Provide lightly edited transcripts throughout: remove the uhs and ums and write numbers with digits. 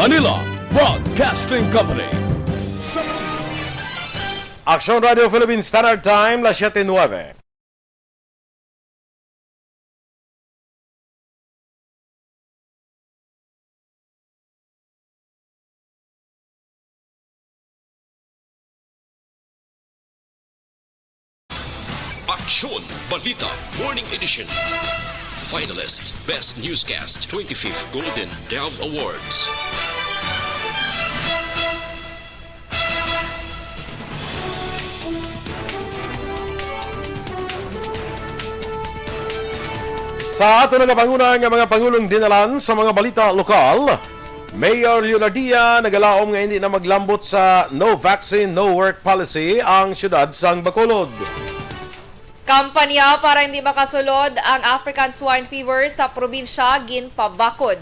Manila Broadcasting Company. Aksyon Radio Philippine Standard Time, las 7:09. Aksyon, Balita, Morning Edition. Finalist, Best Newscast, 25th Golden Dove Awards. Sa ato nagapanguna nga mga Pangulong dinalan sa mga balita lokal, Mayor Leonardia nagalaom nga hindi na maglambot sa no vaccine, no work policy ang syudad sang Bacolod. Kampanya para hindi makasulod ang African swine fever sa probinsya ginpabakod.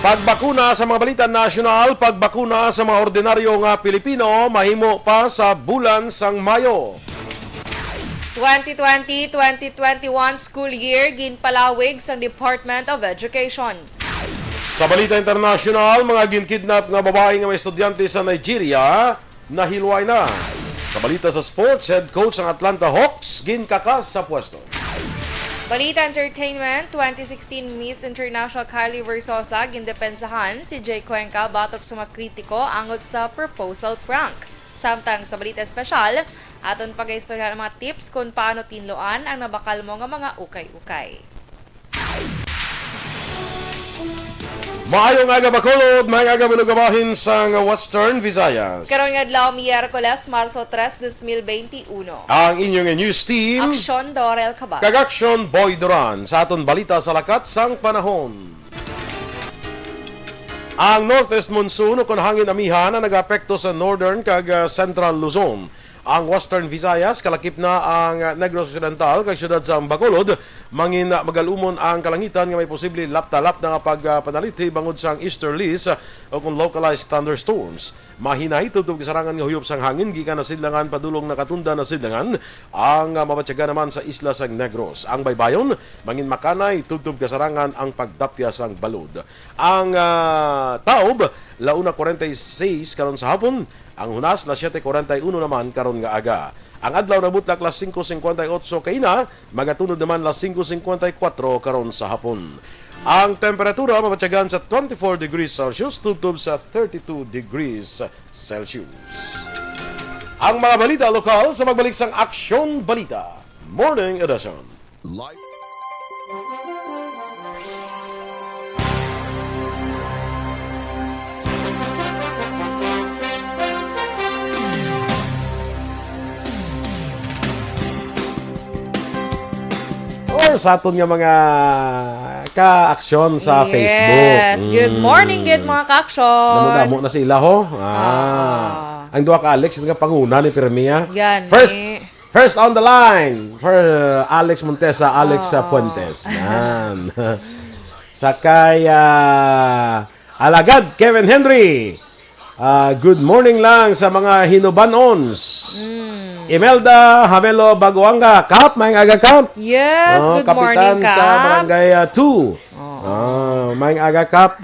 Pagbakuna sa mga balita nasyonal, pagbakuna sa mga ordinaryo nga Pilipino, mahimo pa sa bulan sang Mayo. 2020-2021 school year ginpalawig sa Department of Education. Sa balita internasyonal, mga ginkidnap nga babae nga may estudyante sa Nigeria, nahilway na. Sa balita sa sports, head coach ng Atlanta Hawks, ginkakas sa pwesto. Balita Entertainment, 2016 Miss International Kylie Versosa gindepensahan si Jay Cuenca batok sa mga kritiko angot sa proposal prank. Samtang sa balita espesyal, aton pag-istorya ng mga tips kung paano tinloan ang nabakal mo nga mga ukay-ukay. Maayong aga Bacolod, maayong aga malugabahin sa Western Visayas. Karong adlaw Miyerkules, Marso 3, 2021. Ang inyong news team, Aksyon, Dorel, Cabatu. Aksyon Boy Duran, sa aton balita sa lakat sang panahon. Ang northeast monsoon o hangin amihan na nag-apekto sa northern kag central Luzon. Ang Western Visayas, kalakip na ang Negros Occidental kag syudad sa Bacolod, mangin magalumon ang kalangitan nga may posible lapta-lap na pagpanaliti bangod sang easterlies o kung localized thunderstorms. Mahinay tubtub gisarangan nga huyop sang hangin gikan na sidlangan padulong nakatunda na sidlangan ang mabatyaga naman sa isla sang Negros. Ang baybayon mangin makanay tubtub gisarangan ang pagdapya sang balod. Ang taob launa 46 karon sa hapon. Ang hunas, las 7:41 naman karon nga aga. Ang adlaw nabutlak las 5:58 kaina, magatunod naman las 5:54 karon sa hapon. Ang temperatura mabatyagan sa 24 degrees Celsius tubtob sa 32 degrees Celsius. Ang mga balita lokal sa magbalik sang Aksyon Balita Morning Edition. Live. Or sa aton nga mga ka-aksyon sa Facebook. Yes, good morning, good mga ka-aksyon. Damo-damo na sila ho. Ang duha ka Alex nga panguna ni Pirmia. Yan. First on the line for Alex Montesa, Alex Puentes. Yan. Sakay Alagad Kevin Henry. Good morning lang sa mga hinubanons. Imelda Hamelo Baguanga, Kap, may aga Kap. Yes, good morning, Kapitan Kap. sa Barangay 2. May aga Kap.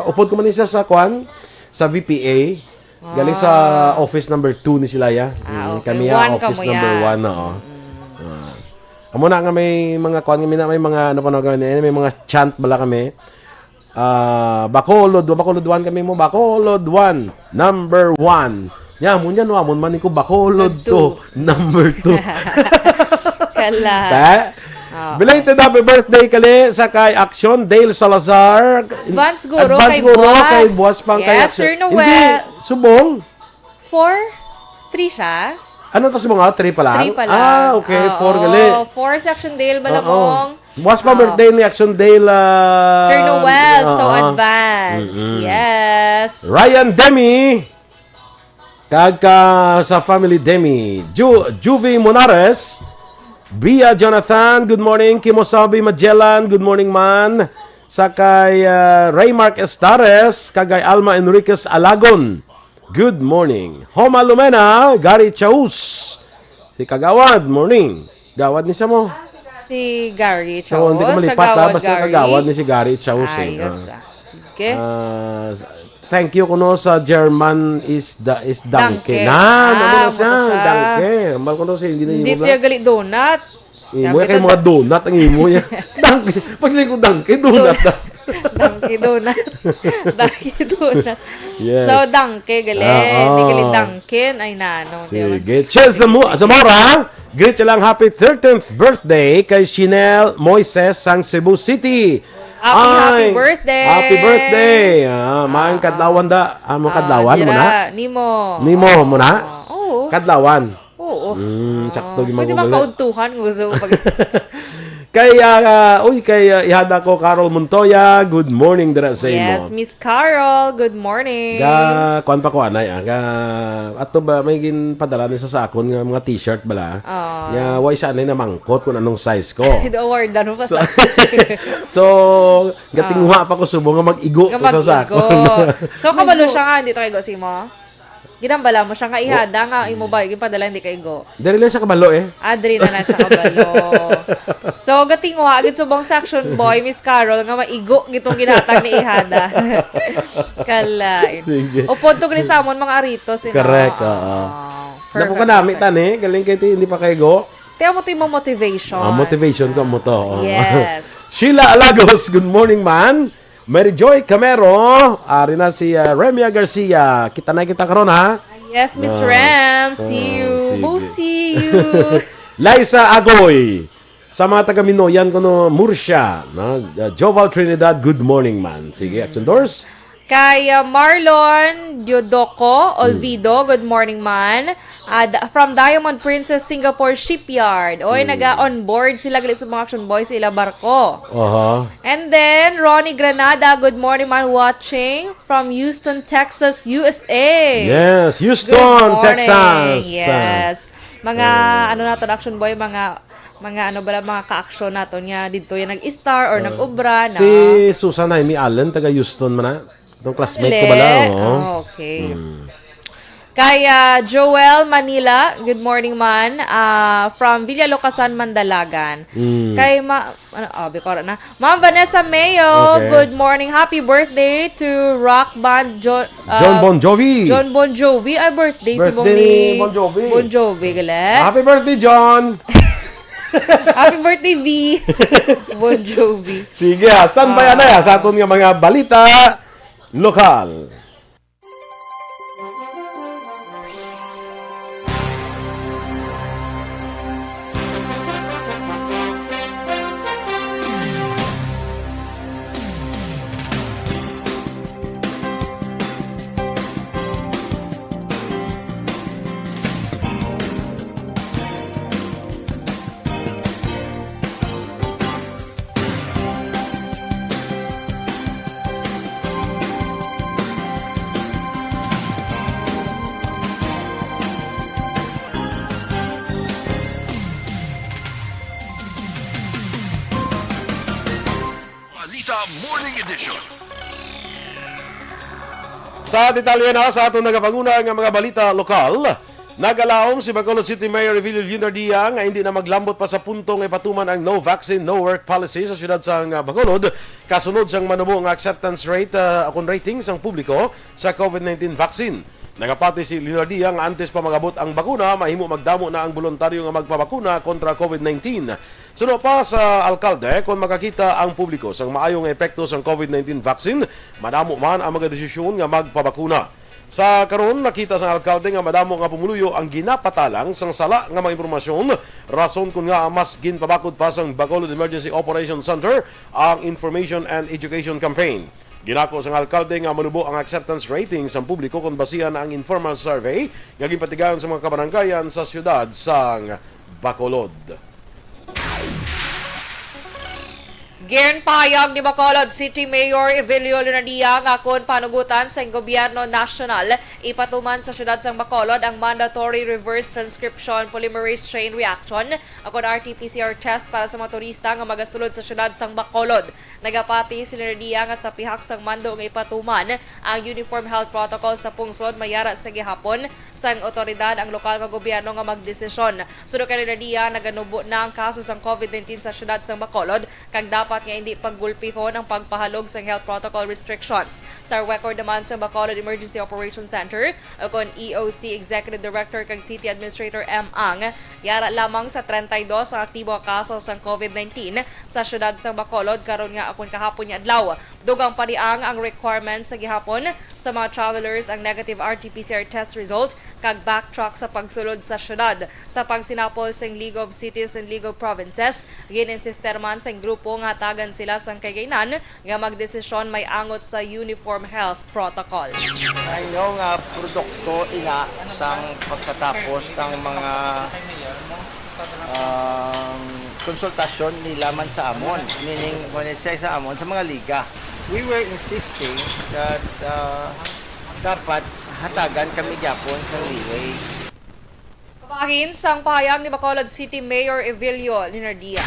Upod ko man siya sa Kwan, sa VPA. Galing sa office number 2 ni Silaya. Okay. Kami office number 1 na. Amo na nga may mga Kwan, may mga ano pa na may mga chant bala kami. Bacolod 1 kami mo. Bacolod 1, number 1. Ya, mun yan mun manin ko Bacolod to number 2. Kala. Belated happy birthday kali sa kay Aksyon Dale Salazar. Advance guro kay Boss pang kay Yes, Sir Aksyon. Noel. Hindi, subong. 4-3 siya. Ano to subong? 3 pa lang? 3 pa lang. Okay, 4 gali. 4 section Dale Balamong. Boss pa birthday ni Aksyon Dale. Sir Noel, so advance. Yes. Ryan Demi. Sa family Demi. Juvie Monares. Bia Jonathan, good morning. Kimosabi Magellan, good morning man. Sakay Raymark Estares, kagay Alma Enriquez Alagon, good morning. Homa Lumena, Gary Chaus. Si Kagawad, morning. Gawad ni siya mo. Si Gary So, Chaos. hindi ko malipat ha. Basta kagawad ni si Gary Chaus. Ayos. Sige. Thank you kuno sa German is Danke. Danke. Naman na siya. Mo to siya. Danke. Ambal kuno siya. Hindi tiya gali donut. Imo kay mga donut ang imo niya. Danke. Pasli ko danke donut. Danke donut. Danke donut. Yes. So, danke gali. Hindi gali danken. Ay, nanong. Sige. Chels Zamora. Greet lang happy 13th birthday kay Chanel Moises sang Cebu City. Happy birthday! Happy birthday! Maang kadlawan da. Mo kadlawan mo na? Nimo mo na? Oo. Kadlawan. Oo. Sakto gyud Pwede makauntuhan gusto pag kay ihada ko Carol Montoya, good morning dira sa imo. Yes, Miss Carol, good morning. Kuan pa ko anay ato ba may ginpadala ni sa sakon nga mga t-shirt bala. Ya way sa anay na mangkot kun anong size ko. The award ano pa sa. So, gatinguha pa ko subo nga mag-igo ko sa sakon. So kabalo siya nga dito kay Gosi mo. Ginambala mo siya nga ihada nga imo ba ginpadala hindi kay go. Dili lang siya kabalo eh. Adri na siya kabalo. So gatinguha gid subong section boy Miss Carol nga maigo gitong ginatag ni ihada. Kalain. Upod to gani samon mga aritos Correct. Napo ka nami tani, galing kay ti hindi pa kay go. Tiyan mo ito yung motivation. Motivation ko mo to. Yes. Sheila Alagos, good morning man. Mary Joy Camero, ari na si Remia Garcia. Kita na kita karon ha. Yes, Miss Ram. See you. We'll see you. Liza Agoy. Sa mga taga Minoyan ko no Murcia, no? Joval Trinidad, good morning man. Sige, action doors. Kay Marlon Diodoco Olvido, good morning man. From Diamond Princess Singapore Shipyard. Oy, naga-on-board sila gali sa mga action boys sila barko. And then, Ronnie Granada, good morning man, watching from Houston, Texas, USA. Yes, Houston, Good morning. Texas. Yes. Mga, ano nato action boy, mga ano ba mga ka-action nato niya dito yung nag-star or nag-ubra na. Si Susan Jaime Allen, taga Houston man na. Itong classmate ko bala. Okay. Kaya Joel Manila, good morning man, from Villa Locasan, Mandalagan. Kay Ma'am Vanessa Mayo, good morning. Happy birthday to rock band John Bon Jovi. John Bon Jovi. Ay, birthday si Bon Jovi. Bon Jovi, galit. Happy birthday, John. Happy birthday, V. Bon Jovi. Sige, standby na sa aton nga mga balita lokal. Balita Morning Edition. Sa detalye na sa atong nagapanguna nga mga balita lokal, nagalaom si Bacolod City Mayor Evilio Lunardia nga hindi na maglambot pa sa puntong ipatuman ang no vaccine, no work policy sa syudad sang Bacolod kasunod sang manubo nga acceptance rate akong rating sang publiko sa COVID-19 vaccine. Nagapati si Lunardia nga antes pa magabot ang bakuna, mahimo magdamo na ang voluntaryo nga magpabakuna kontra COVID-19. Suno pa sa alkalde, kung makakita ang publiko sang maayong epekto sang COVID-19 vaccine, madamo man ang mga desisyon nga magpabakuna. Sa karon nakita sa alkalde nga madamo nga pumuluyo ang ginapatalang sang sala nga mga impormasyon, rason kun nga mas ginpabakod pa sang Bacolod Emergency Operations Center ang Information and Education Campaign. Ginako sang alkalde nga manubo ang acceptance rating sa publiko kung basihan ang informal survey nga ginpatigayon sa mga kabaranggayan sa siyudad sang Bacolod. Gern pahayag ni Bacolod City Mayor Evelio Lunadia nga kon panugutan sa gobyerno nasyonal ipatuman sa syudad sang Bacolod ang mandatory reverse transcription polymerase chain reaction akon RT-PCR test para sa mga turista nga magasulod sa syudad sang Bacolod. Nagapati si Lunadia nga sa pihak sang mando nga ipatuman ang uniform health protocol sa pungsod mayara sa gihapon sang otoridad ang lokal nga gobyerno nga magdesisyon. Suno kay Lunadia naganubo na ang kaso sang COVID-19 sa syudad sang Bacolod kag dapat nga hindi paggulpihon ang pagpahalog sa health protocol restrictions. Sa record naman sa Bacolod Emergency Operations Center, akon EOC Executive Director kag City Administrator M. Ang, yara lamang sa 32 ang aktibo kaso sa COVID-19 sa syudad sa Bacolod karon nga akon kahapon nga adlaw. Dugang paniang ang requirements sa gihapon sa mga travelers ang negative RT-PCR test result kag backtrack sa pagsulod sa syudad. Sa pagsinapol sa League of Cities and League of Provinces, gin-insister man sa grupo nga tagan sila sang kagaynan nga magdesisyon may angot sa uniform health protocol. Inyong produkto ina sang pagkatapos ng mga konsultasyon nila man sa amon, meaning when it says sa amon, sa mga liga. We were insisting that dapat hatagan kami gyapon sa leeway. Kabahin sang pahayag ni Bacolod City Mayor Evelio Lunadia.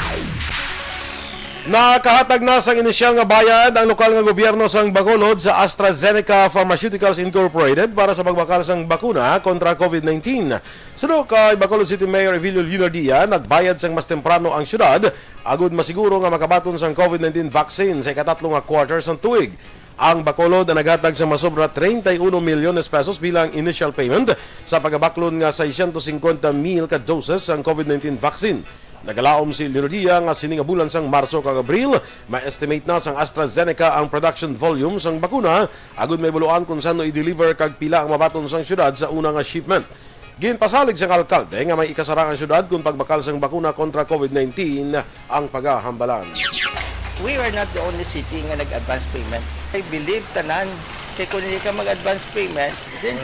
Nakahatag na sang inisyal nga bayad ang lokal nga gobyerno sang Bacolod sa AstraZeneca Pharmaceuticals Incorporated para sa pagbakal sang bakuna kontra COVID-19. Suno kay Bacolod City Mayor Evelio Lunadia, nagbayad sang mas temprano ang syudad agud masiguro nga makabaton sang COVID-19 vaccine sa ikatatlo nga quarter sang tuig. Ang Bacolod na naghatag sa masobra 31 milyones pesos bilang initial payment sa pagabaklon nga 650,000 ka doses ang COVID-19 vaccine. Nagalaom si Lunadia nga sining bulan sang Marso kag Abril, ma-estimate na sang AstraZeneca ang production volume sang bakuna agud may buluan kung saan i-deliver kag pila ang mabaton sang syudad sa una nga shipment. Ginpasalig sang alkalde nga may ikasara ang syudad kung pagbakal sang bakuna kontra COVID-19 ang pagahambalan. We were not the only city nga nag-advance payment. I believe tanan kay kung hindi ka mag-advance payment, then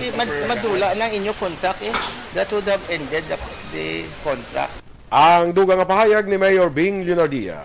madula ng inyo contract that would have ended the contract. Ang dugang nga pahayag ni Mayor Bing Lunardia.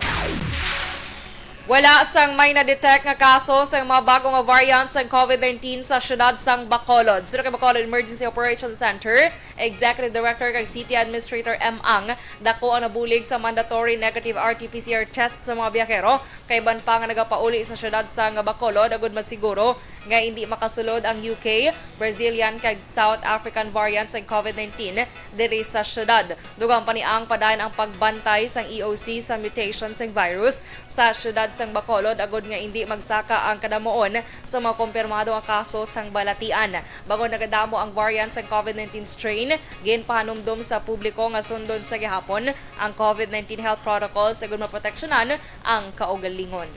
Wala sang may na-detect nga kaso sa mga bagong nga variants ng COVID-19 sa syudad sang Bacolod. Sino kay Bacolod Emergency Operations Center, Executive Director kag City Administrator M. Ang, dako ang nabulig sa mandatory negative RT-PCR test sa mga biyahero kay ban pa nga nagapauli sa syudad sang Bacolod agud masiguro nga hindi makasulod ang UK, Brazilian kag South African variants ng COVID-19 diri sa syudad. Dugang paniang padayon ang pagbantay sang EOC sa mutations ng virus sa syudad sang Bacolod agud nga hindi magsaka ang kadamuon sa mga kumpirmado nga kaso sang balatian. Bago nagadamo ang variant sang COVID-19 strain, ginpahanumdum sa publiko nga sundon sa gihapon ang COVID-19 health protocol sa gud maproteksyonan ang kaugalingon.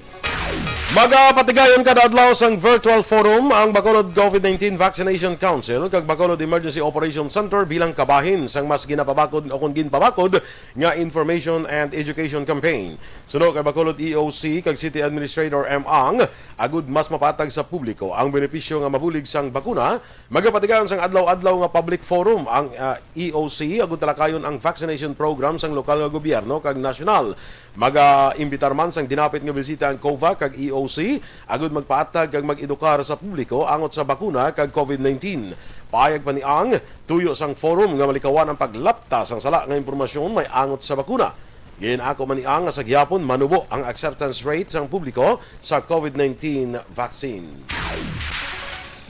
Magapatigayon kada adlaw sang virtual forum ang Bacolod COVID-19 Vaccination Council kag Bacolod Emergency Operations Center bilang kabahin sang mas ginapabakod o kung ginpabakod nga information and education campaign. Sunod kay Bacolod EOC kag City Administrator M. Ang, agud mas mapatag sa publiko ang benepisyo nga mabulig sang bakuna. Magapatigayon sang adlaw-adlaw nga public forum ang EOC agud talakayon ang vaccination program sang lokal nga gobyerno kag nasyonal. Mag-imbitar man sang dinapit nga bisita ang COVA kag EOC agud magpaatag kag mag-edukar sa publiko angot sa bakuna kag COVID-19. Payag pa ni Ang, tuyo sang forum nga malikawan ang paglapta sang sala nga impormasyon may angot sa bakuna. Ginako man ni Ang nga sa gihapon manubo ang acceptance rate sang publiko sa COVID-19 vaccine.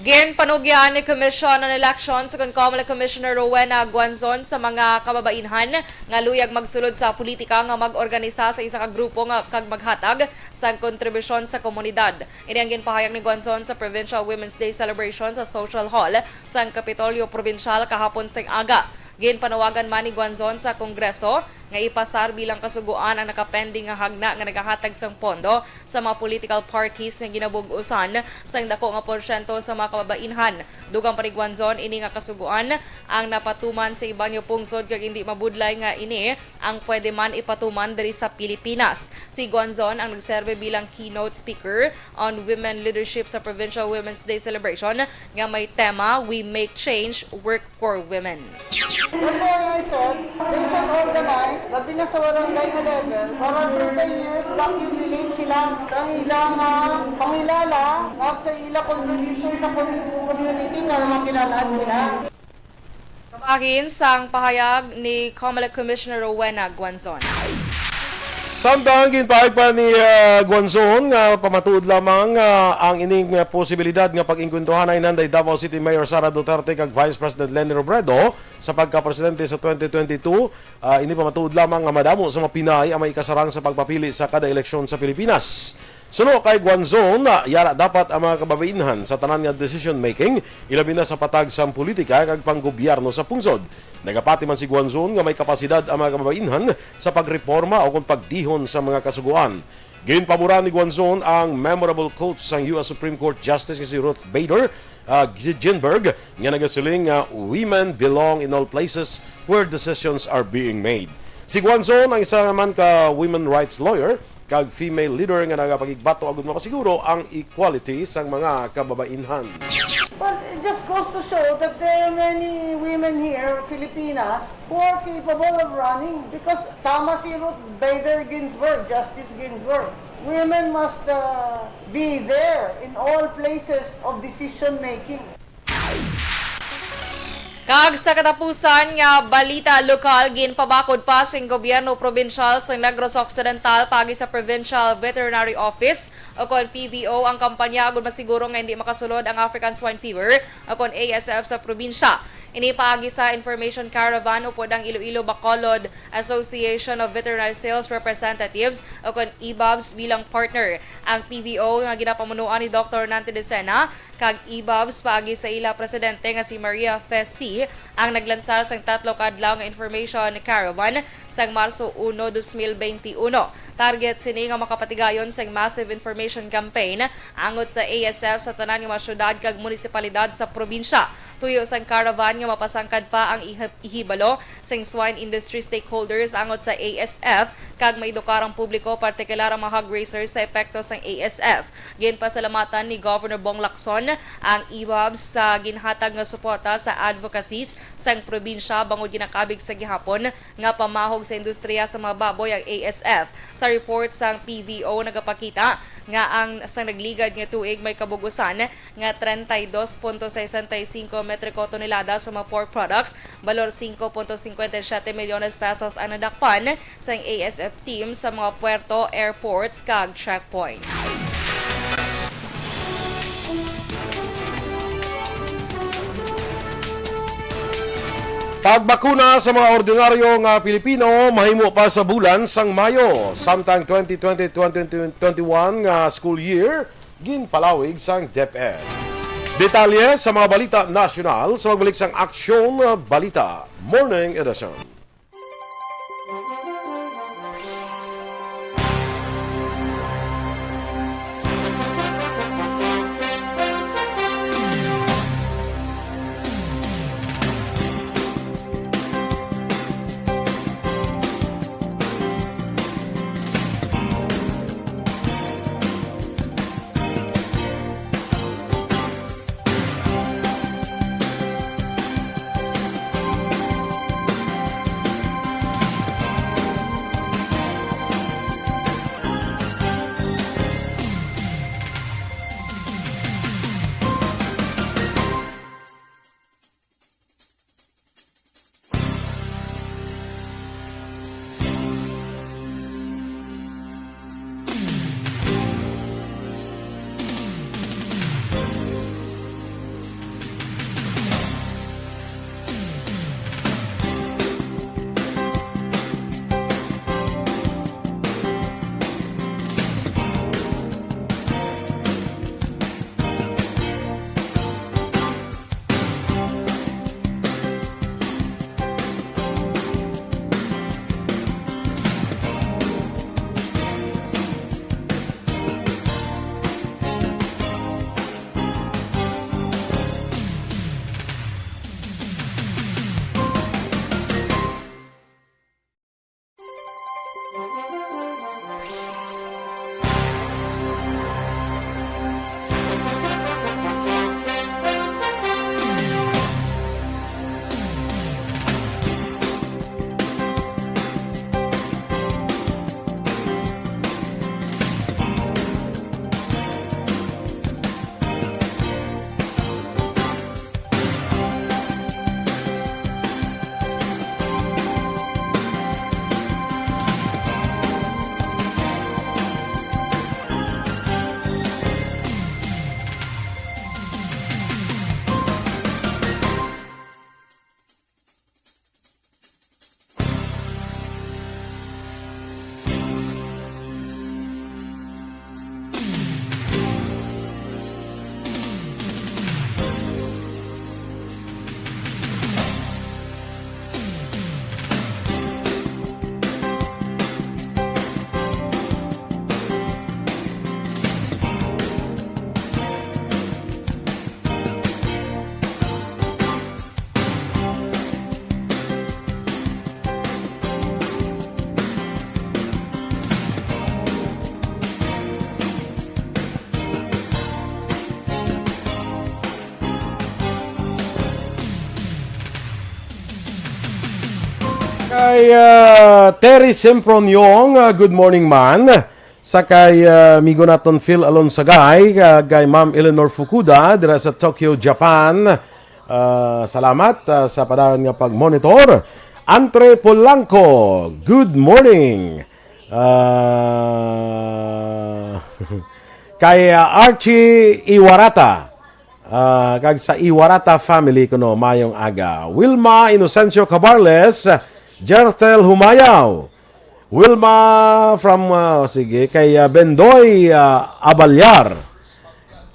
Ginpanugyan ni Commission on Elections kung Comelec Commissioner Rowena Guanzon sa mga kababainhan nga luyag magsulod sa politika nga mag-organisa sa isa ka grupo nga kag maghatag sa kontribusyon sa komunidad. Ini ang ginpahayag ni Guanzon sa Provincial Women's Day celebration sa Social Hall sa Kapitolyo Provincial kahapon sang aga. Ginpanawagan man ni Guanzon sa Kongreso nga ipasar bilang kasuguan ang nakapending nga hagna nga nagahatag sang pondo sa mga political parties nga ginabug-usan sang dako nga porsyento sa mga kababainhan. Dugang pa ni Guanzon ini nga kasuguan ang napatuman sa iban nga pungsod kag hindi mabudlay nga ini ang pwede man ipatuman diri sa Pilipinas. Si Guanzon ang nagserbe bilang keynote speaker on women leadership sa Provincial Women's Day celebration nga may tema We Make Change, Work for Women. That's why I said they can organize labi na sa barangay nga level, for 30 years, back in village sila. Ang ilang pangilala, sa ilang contribution sa community para makilalaan sila. Kabahin sang pahayag ni Comelec Commissioner Rowena Guanzon. Samtang ginpahig pa ni Guanzon nga pamatuod lamang ang ining posibilidad nga pag-ingkuntuhan ay nanday Davao City Mayor Sara Duterte kag Vice President Leni Robredo sa pagka-presidente sa 2022. Ini pamatuod lamang nga madamo sa mga Pinay ang maikasarang sa pagpapili sa kada eleksyon sa Pilipinas. Suno kay Guanzon, yara dapat ang mga kababainhan sa tanan nga decision making, ilabi na sa patag sa politika kag panggobyerno sa pungsod. Nagapati man si Guanzon nga may kapasidad ang mga kababainhan sa pagreforma o kung pagdihon sa mga kasuguan. Ginpabura ni Guanzon ang memorable quote sang US Supreme Court Justice si Ruth Bader Ginsburg nga nagasiling women belong in all places where decisions are being made. Si Guanzon ang isa naman ka women rights lawyer kag female leader nga nagapakigbato agud mapasiguro ang equality sang mga kababainhan. But it just goes to show that there are many women here, Filipinas, who are capable of running. Because tama si Ruth Bader Ginsburg, Justice Ginsburg. Women must be there in all places of decision making. Kag sa katapusan nga balita lokal, ginpabakod pa sing gobyerno probinsyal sa Negros Occidental pagi sa Provincial Veterinary Office o kon PVO ang kampanya agud masiguro nga hindi makasulod ang African Swine Fever o kon ASF sa probinsya. Inipaagi sa information caravan upod ang Iloilo Bacolod Association of Veterinary Sales Representatives o kon IBABS bilang partner. Ang PVO nga ginapamunuan ni Dr. Nante Decena kag IBABS paagi sa ila presidente nga si Maria Festi ang naglansar sang tatlo kadlaw nga information caravan sang Marso 1, 2021. Target sini nga makapatigayon sang massive information campaign angot sa ASF sa tanan nga mga syudad kag munisipalidad sa probinsya. Tuyo sang caravan nga mapasangkad pa ang ihibalo sang swine industry stakeholders angot sa ASF kag may dukarang publiko partikular ang mga hog raisers sa epekto sang ASF. Ginpasalamatan ni Governor Bong Lacson ang IBABS sa ginhatag nga suporta sa advocacies sang probinsya bangod ginakabig sa gihapon nga pamahog sa industriya sa mga baboy ang ASF. Sa report sang PVO nagapakita nga ang sang nagligad nga tuig may kabugusan nga 32.65 metriko tonelada sa mga pork products, balor 5.57 milyones pesos ang nadakpan sang ASF team sa mga puerto, airports kag checkpoints. Pagbakuna sa mga ordinaryong Pilipino mahimo pa sa bulan sang Mayo. Samtang 2020-2021 school year ginpalawig sang DepEd. Detalye sa mga balita nasyonal sa magbalik sang Aksyon Balita Morning Edition. Kay Terry Semproniong, good morning man. Sa kay migo naton Phil Alonsagay, kay Ma'am Eleanor Fukuda dira sa Tokyo, Japan. Salamat sa padayon nga pag-monitor. Andre Polanco, good morning. Kay Archie Iwarata, kag sa Iwarata family kuno mayong aga. Wilma Inocencio Cabarles, Jerthel Humayaw. Wilma from sige kay Bendoy Abalyar.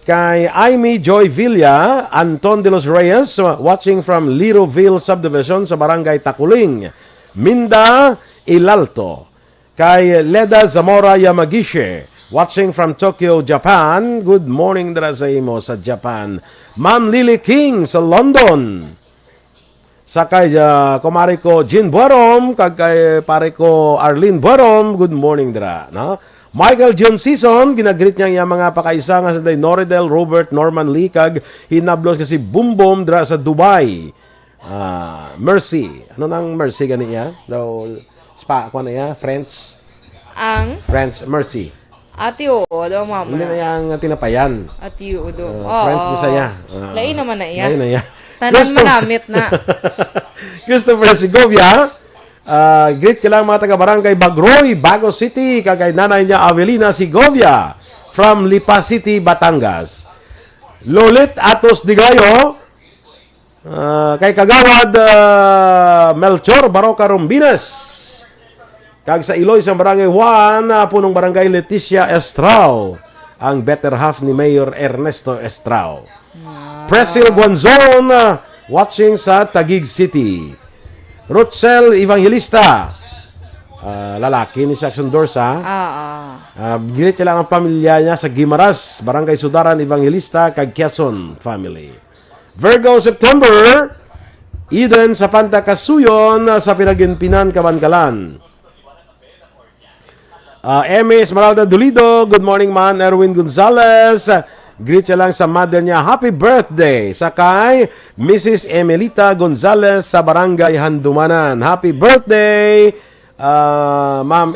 Kay Aimee Joy Villa, Anton de los Reyes, watching from Liroville Subdivision sa Barangay Takuling, Minda, Ilalto. Kay Leda Zamora Yamagishi, watching from Tokyo, Japan. Good morning dara sa imo sa Japan. Ma'am Lily King sa London. Sa kay kumari ko Jean Buarom, kag kay pare ko Arlene Buarom, good morning dara, no? Michael John Season, ginagreet niya yung mga pakaisa nga sa day Noridel, Robert, Norman Lee, kag hinablos kasi Bumbom dra sa Dubai. Mercy. Ano nang Mercy gani niya? Daw spa ko na ya, French. French Mercy. Atiyo, daw mama. Hindi na yang tinapayan. Atiyo, do. French ni saya. Lain naman na iya. Lain na ya. Tanan manamit na. Christopher Segovia, greet ka lang mga taga-barangay Bagroy, Bago City, kagay nanay niya Avelina Segovia from Lipa City, Batangas. Lolit Atos Digayo, kay Kagawad Melchor Baroca Rumbinas, kag sa Iloy sa barangay Juan, punong barangay Leticia Estrao, ang better half ni Mayor Ernesto Estrao. Presil Guanzon, watching sa Taguig City. Rochelle Evangelista, lalaki ni Saxon Dorsa. Gilit lang ang pamilya niya sa Gimaras, Barangay Sudaran Evangelista, kag Quezon family. Virgo September, Eden sa Pantakasuyon, sa Pinaginpinan, Kabankalan. Eme Esmeralda Dulido, good morning man. Erwin Gonzalez, greet siya lang sa mother niya, happy birthday sa kay Mrs. Emelita Gonzalez sa Barangay Handumanan. Happy birthday, Ma'am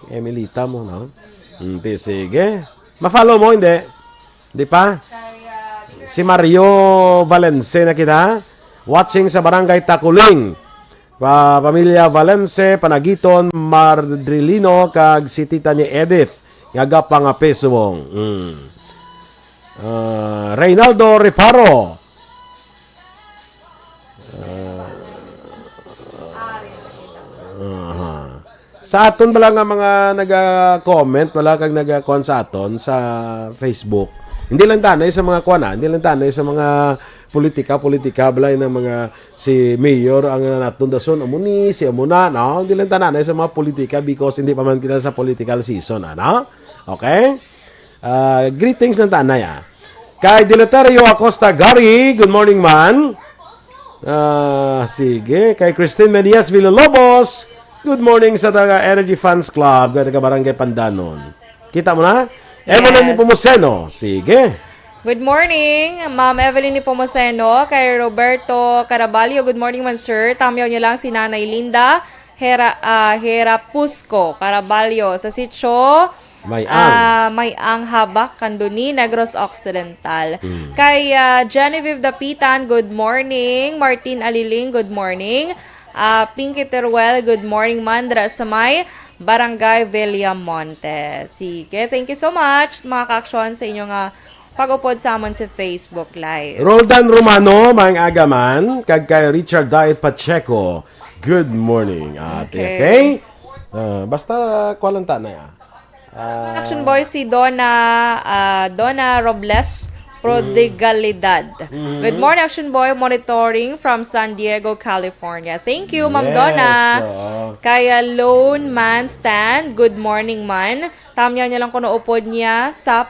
Emelita mo, no? Hindi, sige. Ma-follow mo, hindi? Hindi pa? Si Mario Valence na kita, watching sa Barangay Takuling. Pamilya Valence, Panagiton, Mardrilino, kag si tita ni Edith, nga nga pesong. Reynaldo Reparo, sa aton bala nga mga naga-comment, wala kag naga-kon sa aton sa Facebook. Hindi lang tanay sa mga kuana, hindi lang tanay sa mga politika balay ng mga si mayor ang naton dason amuni si amuna, no? Hindi lang tanay sa mga politika because hindi pa man kita sa political season, ano? Okay? Greetings ng tanay, Kay Dilatario Acosta Gary, good morning man. Sige. Kay Christine Medias Villalobos, good morning sa taga Energy Fans Club, taga Barangay Pandanon. Kita mo na? Evelyn ni Pomoseno, sige. Good morning, Ma'am Evelyn ni Pomoseno, kay Roberto Caraballo, good morning man sir. Tamiyaw niyo lang si Nanay Linda Hera Pusco Caraballo sa sitio May ang habak kanduni Negros Occidental. Kay Genevieve Dapitan, good morning. Martin Aliling, good morning. Pinky Teruel, good morning Mandra sa may Barangay Villamonte. Sige, thank you so much mga ka-aksyon sa inyong pag-upod sa amon sa Facebook Live. Roldan Romano, mga agaman, kag kay Richard Diet Pacheco, good morning. Okay? Basta kwalanta na ya. Action boy si Donna Robles Prodigalidad. Good morning, Action Boy, monitoring from San Diego, California. Thank you, Ma'am Donna. Kaya Lone Man Stand, good morning man. Tamya niya lang kung naupod niya sa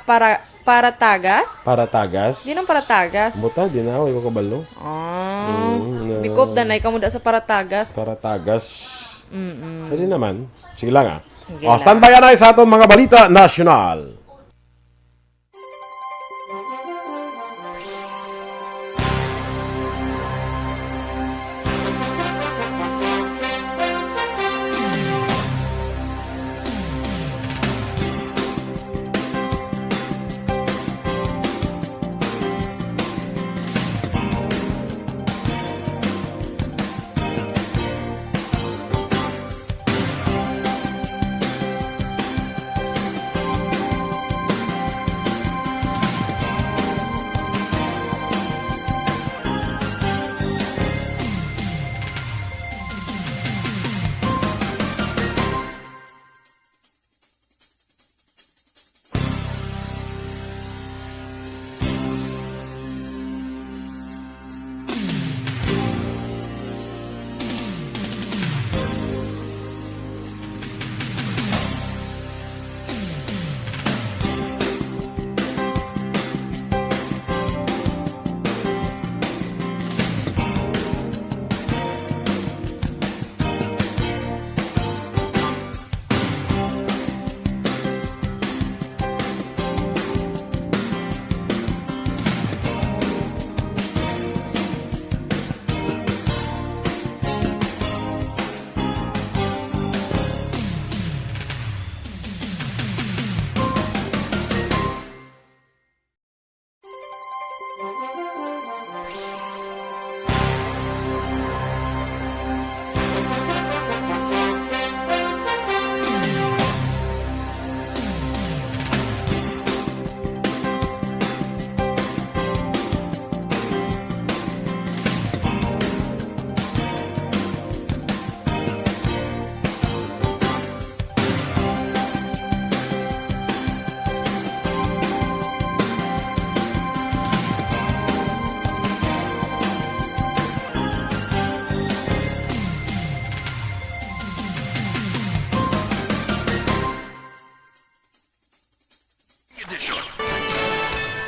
Paratagas. Paratagas? Di nang Paratagas. Buta, di na ako kabalo. Bikop na na, ikaw muna sa Paratagas. Paratagas. Sige naman. Sige lang Sige standby na sa atong mga balita national.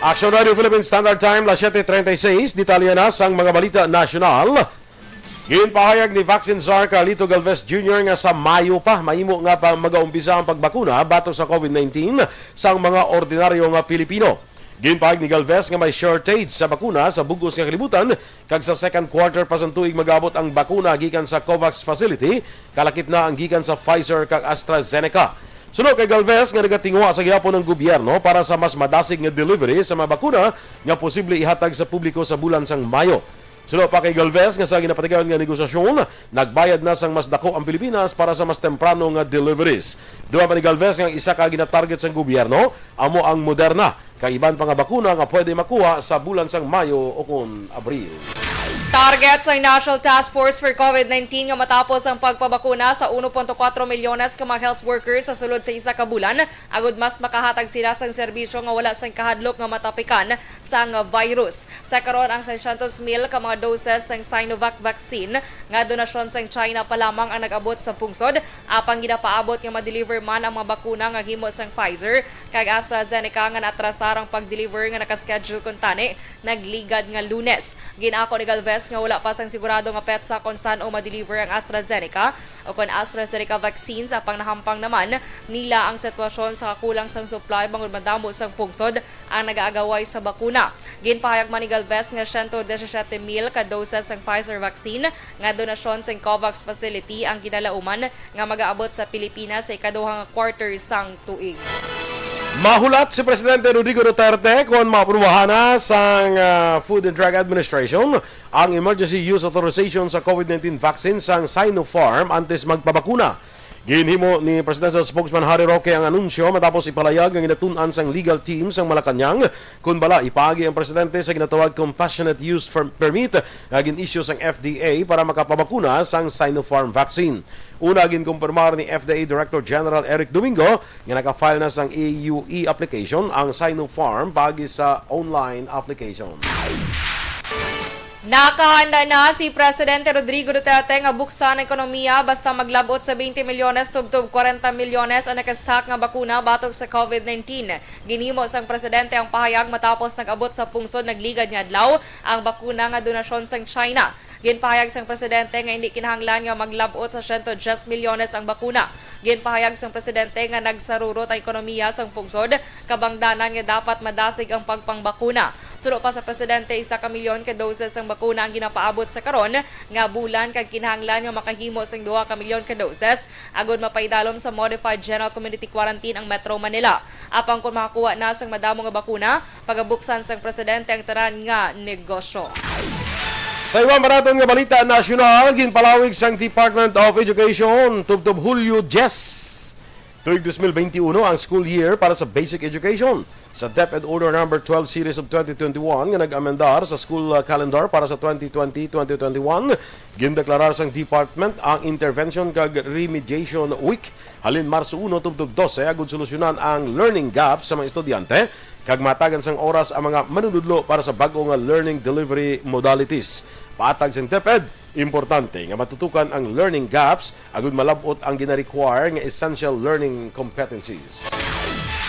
Aksyon Radio Philippines Standard Time, las 7:36. Detalye na sang mga balita nasyonal. Ginpahayag ni Vaccine Czar Carlito Galvez Jr. nga sa Mayo pa, mahimo nga pa mag-aumpisa ang pagbakuna batok sa COVID-19 sang mga ordinaryo nga Pilipino. Ginpahayag ni Galvez nga may shortage sa bakuna sa bugos nga kalibutan kag sa second quarter pa sa tuig magabot ang bakuna gikan sa COVAX facility, kalakip na ang gikan sa Pfizer kag AstraZeneca. Sunod kay Galvez nga nagatingwa sa gihapon ng gobyerno para sa mas madasig nga delivery sa mga bakuna nga posible ihatag sa publiko sa bulan sang Mayo. Sunod pa kay Galvez nga sa ginapatigayon nga negosasyon, nagbayad na sang mas dako ang Pilipinas para sa mas temprano nga deliveries. Duha pa ni Galvez nga isa ka ginatarget sang gobyerno, amo ang Moderna, kay iban pa nga bakuna nga pwede makuha sa bulan sang Mayo o kon Abril. Target sa National Task Force for COVID-19 nga matapos ang pagpabakuna sa 1.4 milyones ka mga health workers sa sulod sa isa ka bulan, agud mas makahatag sila sang serbisyo nga wala sang kahadlok nga matapikan sang virus. Sa karon ang 600,000 ka mga doses sang Sinovac vaccine nga donasyon sang China pa lamang ang nag-abot sa pungsod, apang ginapaabot nga ma-deliver man ang mga bakuna nga himo sang Pfizer kag AstraZeneca nga natrasarang pag-deliver nga nakaschedule kun tani nagligad nga Lunes. Ginako ni Galvez nga wala pa sang sigurado nga petsa kung saan o ma-deliver ang AstraZeneca o kung AstraZeneca vaccines, apang nahampang naman nila ang sitwasyon sa kakulang sang supply bangod madamo sang pungsod ang nagaagaway sa bakuna. Ginpahayag man ni Galvez nga 117,000 ka doses sang Pfizer vaccine nga donasyon sang COVAX facility ang ginalauman nga mag-aabot sa Pilipinas sa ikaduhang quarter sang tuig. Mahulat si Presidente Rodrigo Duterte kung maaprubahan na sang Food and Drug Administration ang emergency use authorization sa COVID-19 vaccine sang Sinopharm antes magpabakuna. Ginhimo ni Presidential Spokesman Harry Roque ang anunsyo matapos ipalayag ang inatun-an sang legal team sang Malacanang kung bala ipagi ang Presidente sa ginatawag Compassionate Use Permit na gin-issue sang FDA para makapabakuna sang Sinopharm vaccine. Una ginkumpirmar ni FDA Director General Eric Domingo nga naka-file na sang AUE application ang Sinopharm pagi sa online application. Nakahanda na si Presidente Rodrigo Duterte nga buksan ang ekonomiya basta maglabot sa 20 milyones tubtob 40 milyones ang nakastock nga bakuna batok sa COVID-19. Ginhimo sang Presidente ang pahayag matapos nag-abot sa pungsod nagligad nga adlaw ang bakuna nga donasyon sang China. Ginpahayag sang Presidente nga hindi kinahanglan nga maglabot sa 110 milyones ang bakuna. Ginpahayag sang Presidente nga nagsarurot ang ekonomiya sang pungsod, kabangdanan nga dapat madasig ang pagpangbakuna. Sulo pa sa Presidente, 1 ka milyon ka doses ang bakuna ang ginapaabot sa karon nga bulan kag kinahanglan nga makahimo sang 2 ka milyon ka doses agud mapaidalom sa Modified General Community Quarantine ang Metro Manila. Apang kung makakuha na sang madamo nga bakuna, pagabuksan sang Presidente ang tanan nga negosyo. Sa ibang maraton nga balita nasyonal, ginpalawig sang Department of Education tubtob Hulyo 10. Tuig 2021 ang school year para sa basic education. Sa DepEd Order No. 12 Series of 2021 nga nag-amendar sa school calendar para sa 2020-2021, gindeklarar sang department ang intervention kag remediation week halin Marso 1 tubtob 12 agud solusyonan ang learning gap sa mga estudyante kag matagan sang oras ang mga manunudlo para sa bag-o nga learning delivery modalities. Paatag sang DepEd, importante nga matutukan ang learning gaps agud malabot ang gina-require nga essential learning competencies.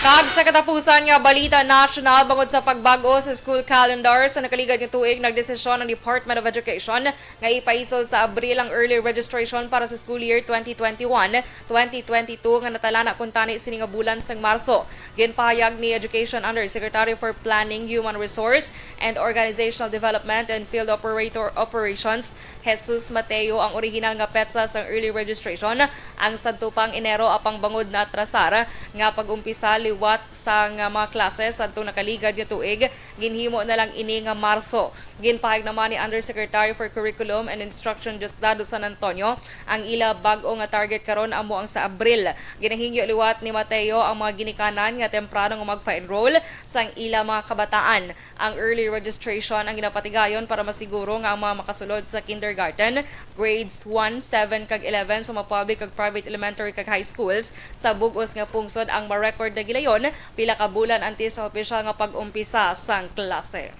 Kag sa katapusan nga balita national bangod sa pagbago sa school calendar sa nakaligad nga tuig, nagdesisyon ang Department of Education nga ipaisol sa Abril ang early registration para sa school year 2021-2022 nga natalana kun tani sini nga bulan sang Marso. Ginpahayag ni Education Undersecretary for Planning, Human Resource and Organizational Development and Field Operations Jesus Mateo ang original nga petsa sa early registration ang sadto pang Enero apang bangod na atrasar nga pag-umpisa liwat sa mga klase sa itong nakaligad nga tuig, ginhimo na lang ini nga Marso. Ginpahayag naman ni Undersecretary for Curriculum and Instruction Diosdado San Antonio ang ila bag-o nga target karon amo ang sa Abril. Ginahingyo liwat ni Mateo ang mga ginikanan nga temprano nga magpa-enroll sang ila mga kabataan. Ang early registration ang ginapatigayon para masiguro nga ang mga makasulod sa kindergarten, grades 1, 7 kag 11 sa mga public kag private elementary kag high schools sa bug-os nga pungsod ang ma-record na gilayon pila ka bulan antes sa opisyal nga pag-umpisa sang klase.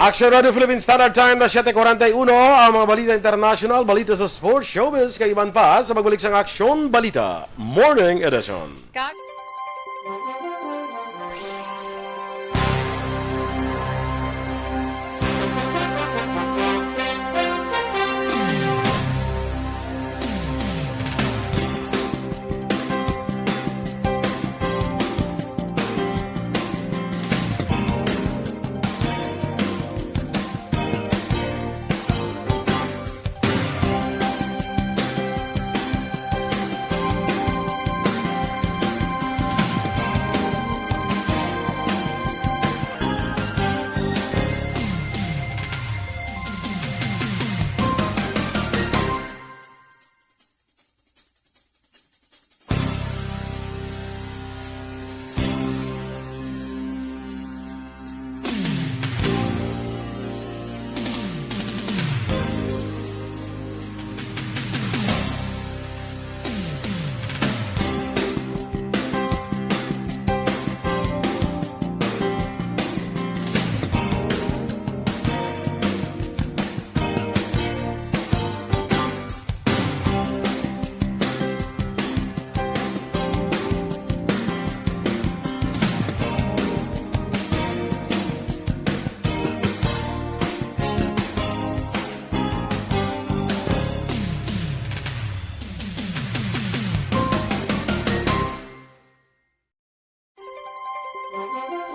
Aksyon Radio Philippines Standard Time na 7:41 ang mga balita international, balita sa sports, showbiz, kay iban pa sa pagbalik sang Aksyon Balita Morning Edition.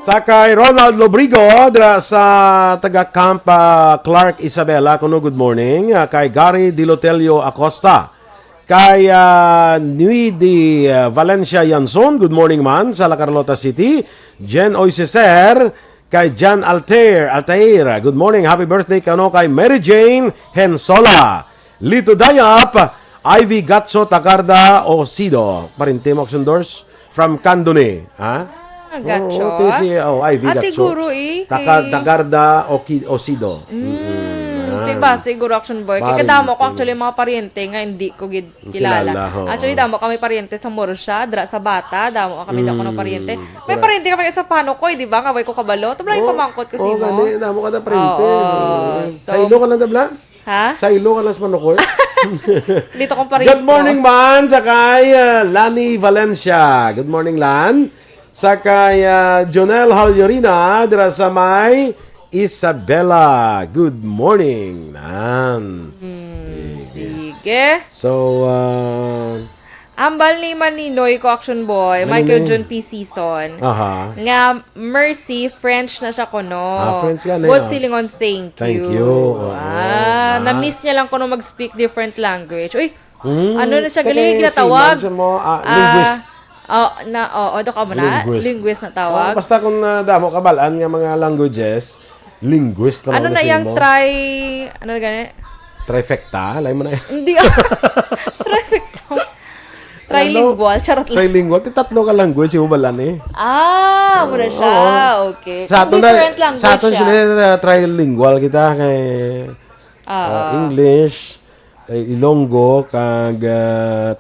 Sakay Ronald Lobrigo dra sa taga-camp Clark Isabela kuno good morning. Kay Gary Dilotelio Acosta. Kay Nui di Valencia Yanson, good morning man sa La Carlota City. Jen Oiseser, kay Jan Altair, good morning, happy birthday kano kay Mary Jane Hensola. Lito Dayap, Ivy Gatso Tagarda Osido. Parinte mo Aksyon Doors from Candone, ha? Gacho. Ivy Ate Gatso. guro eh. Tagarda Osido. Diba, siguro Aksyon Boy. Kaya Parin, kadamo ko actually mga pariente nga hindi ko kilala. Kilala, Actually, damo kami pariente sa Morsha, dra sa Bata, damo kami dako ng pariente. May pariente ka pa sa pano ko, di ba? Nga way ko kabalo. Tabla yung pamangkot ko Oh, mo. gani, damo ka na printe. So- Sa ilo ka lang tabla? Ha? Sa ilo ka lang sa manokor? Dito kong paresto. Good morning, man. Sakay Lani Valencia. Good morning, Lan. Sakay Jonel Halyorina. Dira sa may Isabela. Good morning, Nan. Sige. So, Ambal ni Maninoy ko, Action Boy. Michael John P. Season. aha. Nga, Mercy, French na siya ko, no? French yan eh, Good ah. Silingon, thank you. Thank you. Oo. Na-miss niya lang ko no mag-speak different language. Uy, ano na siya Kaya galing ginatawag? siman sa mo, linguist. Ano ka mo na? Linguist na tawag. Basta kung damo kabalaan nga mga languages, linguist pa Ano na kasi yung mo. ano na gani? Trifecta, alay mo na yan. Hindi. Traffic. Trilingual. Charot lang. Trilingual, tatlo ka language, yung balan eh. Muna siya. Okay. Sa aton Different language sa aton siya. sila trilingual kita kay English, Ilonggo, kag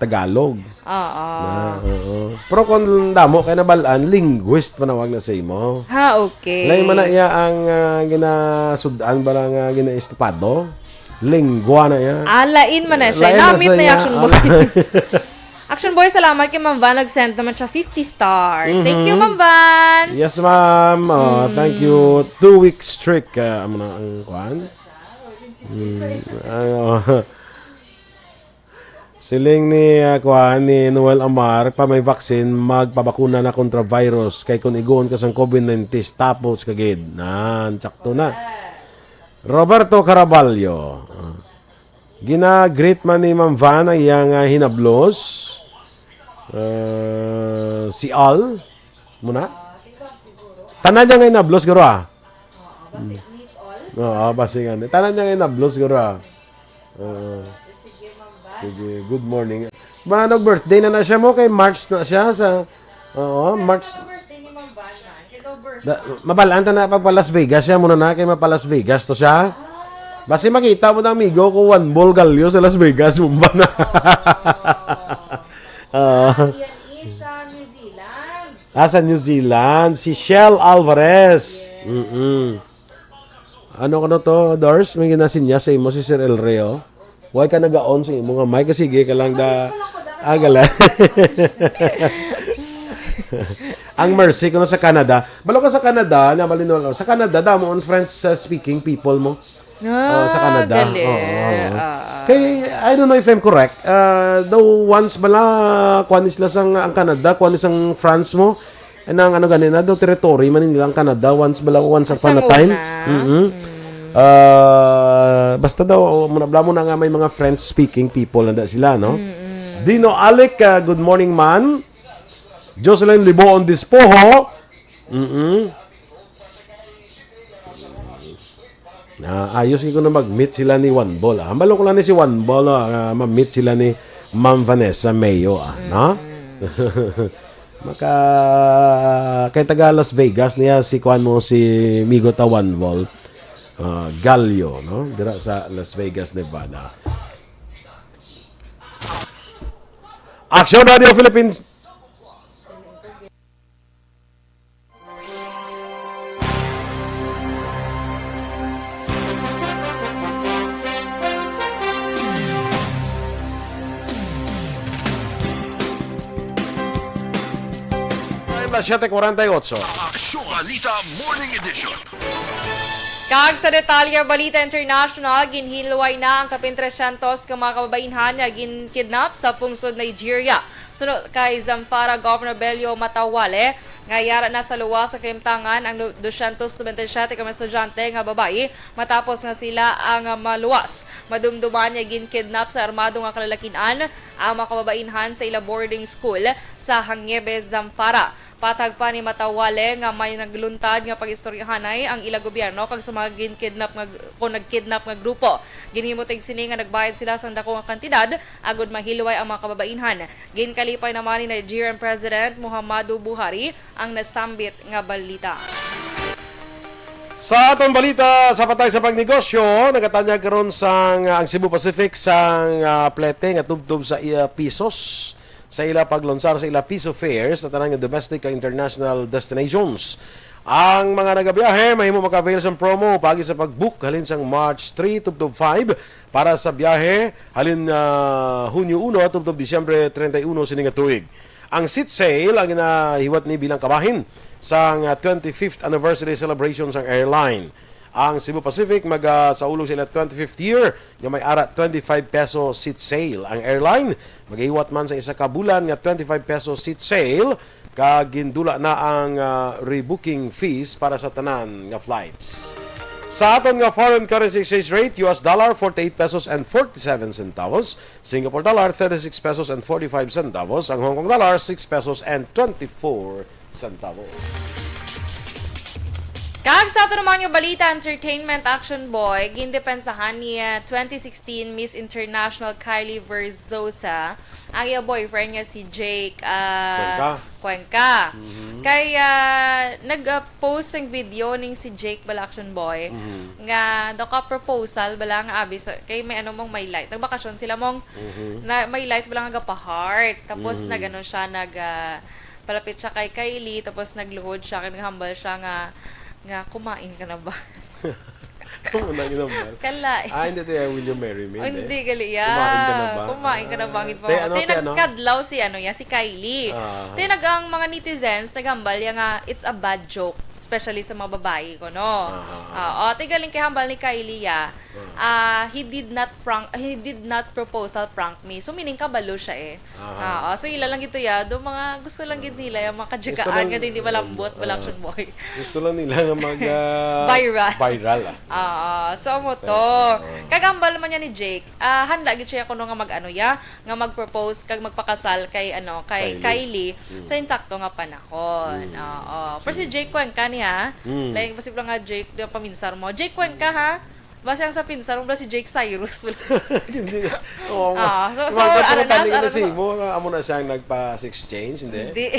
Tagalog. Oo. Pero kung damo kay nabalaan, linguist panawag na sa imo. Ha, okay. Lay man na iya ang ginasudan ba nga ginaestupado? Lingwa na iya. Lain man na siya. Lain na Namit sa na yung iya. Action Boy. Action Boy, salamat kay Ma'am Van. Nag-send naman siya 50 stars. Thank you, Ma'am Van. Yes, ma'am. Thank you. 2 weeks streak. Amo na ang kwan. Siling ni kwan ni Noel Amar pa may vaccine magpabakuna na kontra virus kay kung igon ka sa COVID-19 tapos kagid. Sakto na. Roberto Caraballo. Gina-greet man ni Ma'am Van ang iyang hinablos. Si Al. Muna. Tanan niya ngayon nablos, garo Oo, basi nga. Tanan niya ngayon nablos, garo sige, good morning. Ba, birthday na siya mo kay March na siya sa... Oo, March... Mabalaan ta na pagpa Las Vegas siya muna na kay mapa Las Vegas to siya. Basi makita mo na amigo ko one ball galyo sa Las Vegas mo ba na. Sa New Zealand si Shell Alvarez. Ano ko na to, Dors? May ginasinya sa imo si Sir El Reo. Huwag ka nag-on sa imo nga mic kasi ka lang da agala. Ang Mercy ko sa Canada. Balo ka sa Canada, nabalino sa Canada damo on French speaking people mo. Sa Canada. Kay I don't know if I'm correct. Though once bala kuan isla ang Canada, kuan isang France mo. Anang ano ganina daw territory man nila ang Canada once upon a time. Basta daw mo na nga may mga French speaking people na sila, no? Dino Alec, good morning man. Jocelyn Libo on Dispoho. Ayos ko na mag-meet sila ni One Ball. Ambalo ko lang ni si One Ball, ma-meet sila ni Ma'am Vanessa Mayo, no? Kay taga Las Vegas niya si kuan mo si Migo ta One Ball. Gallo, no? Dira sa Las Vegas, Nevada. Aksyon Radio Philippines. Ay, 7:48. Aksyon Balita Morning Edition. Kag sa detalye Balita International, ginhilway na ang kapin 300 ka mga kababainhan nga ginkidnap sa pungsod Nigeria. Sunod kay Zamfara Governor Bello Matawale, nga yara na sa luwas sa kaimtangan ang 297 ka mga estudyante nga babae matapos nga sila ang maluwas. Madumduman nga ginkidnap sa armado nga kalalakinan ang mga kababainhan sa ila boarding school sa Hangebe, Zamfara. Patag pa ni Matawale nga may nagluntad nga pag-istoryahanay ang ila gobyerno kag sa mga nagkidnap nga grupo. Ginhimutig sini nga nagbayad sila sa dako nga kantidad agud mahilway ang mga kababainhan. Ginkalipay naman ni Nigerian President Muhammadu Buhari ang nasambit nga balita. Sa atong balita, sa patay sa pagnegosyo, nagatanyag karon sang ang Cebu Pacific sang plete nga tubtob sa pisos sa ila paglonsar sa ila piso fares sa tanang domestic and international destinations. Ang mga nagabiyahe mahimo maka-avail sa promo pagi sa pag-book halin sang March 3 tubtob 5 para sa biyahe halin Hunyo 1 tubtob Disyembre 31 sining tuig. Ang seat sale ang ginahiwat ni bilang kabahin sa 25th anniversary celebration sa airline. Ang Cebu Pacific saulog sila 25th year nga may ara 25 peso seat sale. Ang airline maghiwat man sa isa ka bulan nga 25 peso seat sale kag gindula na ang rebooking fees para sa tanan nga flights. Sa aton nga foreign currency exchange rate, US dollar 48 pesos and 47 centavos, Singapore dollar 36 pesos and 45 centavos, ang Hong Kong dollar 6 pesos and 24 centavos. Kag sa ato naman yung balita, entertainment action boy, gindepensahan ni 2016 Miss International Kylie Verzosa, ang iya boyfriend niya si Jake Cuenca. Kaya nag-post ang video ning si Jake bala action boy nga daw ka proposal bala nga abi kay may may light. Nagbakasyon sila mong na may lights bala nga pa-heart. Tapos nagano siya palapit siya kay Kylie tapos nagluhod siya naghambal siya nga kumain ka na ba? Kumain ka na ba? Kala. Hindi tayo, will you marry me? Hindi, gali ya. Kumain ka na ba? Kumain ka na ba? Nagkadlaw si Kylie. Ang mga netizens, nagambal nga, it's a bad joke. Especially sa mga babae ko, no? Tigaling kay hambal ni Kylie, he did not proposal prank me. So, meaning kabalo siya so, ila lang ito do mga gusto lang gid nila, yung mga kadyagaan nga hindi malambot, wala action boy. Gusto lang nila nga mag viral. So, mo to. Kagambal man niya ni Jake, handa gid siya kuno nga nga mag-propose kag magpakasal kay Kylie sa intakto nga panahon. Pero si Jake Cuenca niya, like posible nga Jake, yung paminsar mo. Jake Cuenca ha? Basta ang sa pinsar mo si Jake Cyrus. Hindi. Amo na siyang nagpa-exchange, hindi? Hindi,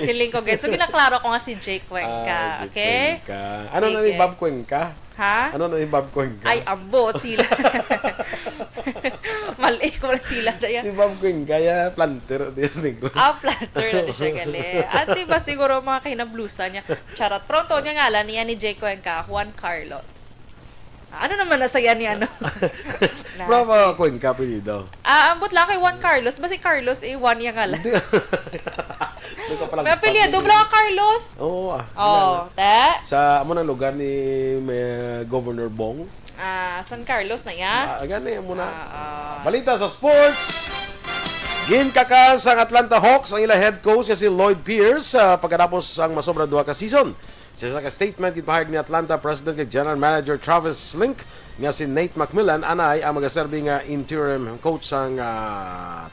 siling ko get. So, ginaklaro ko nga si Jake Cuenca. Okay? Ano na ni Bob Cuenca? Ha? Ano na ni Bob Cuenca? Ay, ambot sila. Mali ko lang sila. Si Bob Cuenca, planter. Planter na siya gali. At diba siguro mga kinablusa niya. Charot. Pronto niya ngalan niya ni Jake Cuenca, Juan Carlos. Ano naman nasaya ni Bravo, Cuenca pilido. Ambot lang kay Juan Carlos. Ba si Carlos, Juan yung ngalan. May apelyido ba lang Carlos? Oo. Sa amo ng lugar ni Governor Bong. San Carlos na ya? Gani muna. Balita sa sports. Ginkakas ang Atlanta Hawks ang ila head coach si Lloyd Pierce pagkatapos ang masobra 2 ka season. Sa statement gipahayag ni Atlanta President kay General Manager Travis Slink nga si Nate McMillan anay ang magaserbi nga interim coach sang